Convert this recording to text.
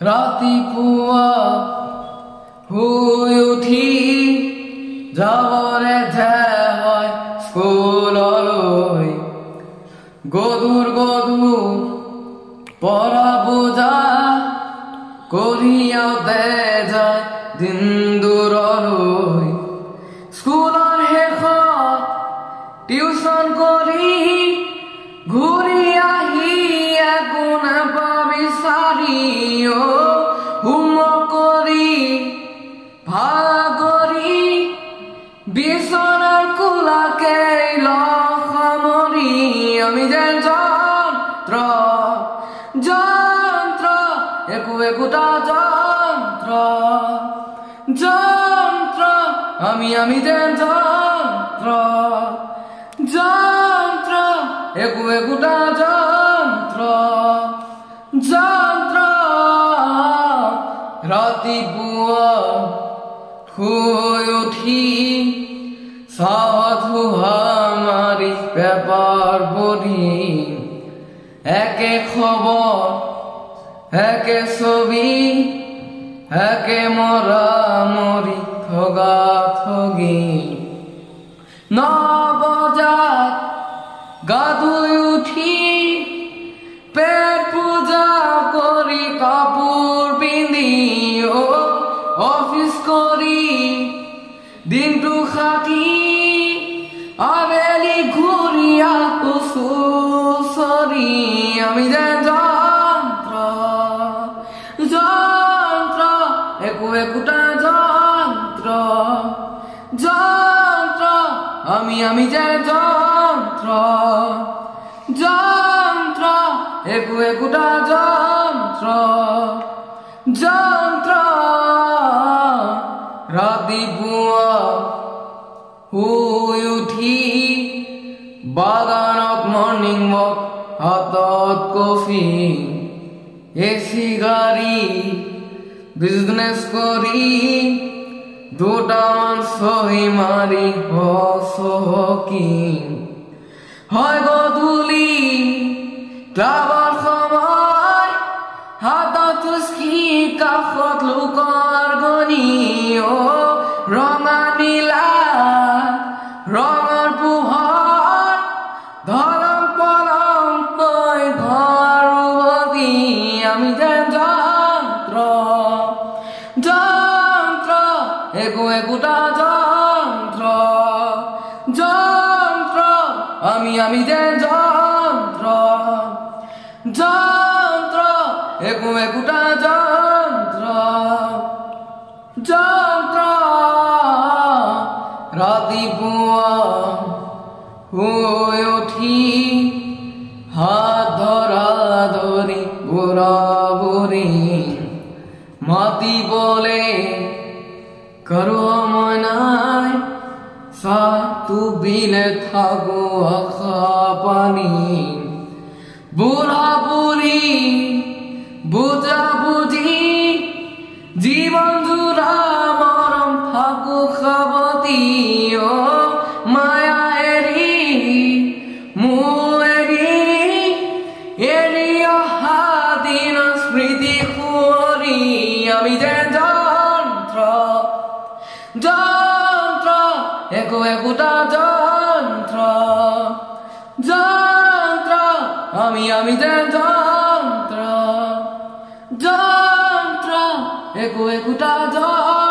ৰাতিপুৱা শুই উঠি যাবৰে হয় স্কুললৈ গধুৰ পঢ়া বোজা কঢ়িয়াওঁতে যায় দিন দূৰলৈ স্কুলৰ শেষত টিউচন কৰি ঘূৰি আহি একো নাপাবি বিচাৰি হোমৱৰ্ক কৰি ভাগৰি বিচনাৰ কোলাকে সামৰি আমি যেন যন্ত্ৰ একোটা যন্ত্ৰ আমি যেন যন্ত্ৰ একোটা যন্ত্ৰ ৰাতিপুৱা শুই উঠি চাহত হুহা মাৰি পেপাৰ পঢ়ি একে খবৰ একে ছবি একে মৰি ঠগি 9 বজাত গা ধুই উঠি পেট পূজা কৰি কাপোৰ পিন্ধি অফিচ কৰি দিনটো খাটি আবেলি ঘূৰি আহো চুচৰি আমি যেন যন্ত্ৰ একোটা যন্ত্ৰ আমি যেন যন্ত্ৰ একোটা যন্ত্ৰ ৰাতিপুৱা শুই উঠি বাগানত মৰ্ণিং ৱাক হাতত কফি এচি গাড়ী বিজনেছ কৰি দুটামান চহী মাৰি হচকি হয় গধূলি ক্লাবৰ সময় হাতত চুচকি কাষত লোকৰ গনি ৰঙা নীলা ৰঙৰ পোহৰ ধৰম পলম কৈ ঘৰ উভতি আমি যেন যন্ত্ৰ একোটা যন্ত্ৰ আমি যেন যন্ত্ৰ একোটা যন্ত্ৰ ৰাতিপুৱা শুই উঠি হাত ধৰা ধৰি বুঢ়া-বুঢ়ী মাতিবলে কাৰো সময় নাই চাহটো বিলে থাকো আশা পানী বুঢ়া-বুঢ়ী বুজা-বুজি জীৱন জোৰা মৰম থাকো সাৱতি মায়া এৰি এৰি অহা দিন স্মৃতি সুঁৱৰি আমি যেন যন্ত্ৰ একোটা যন্ত্ৰ আমি যেন যন্ত্ৰ একোটা যন্ত্ৰ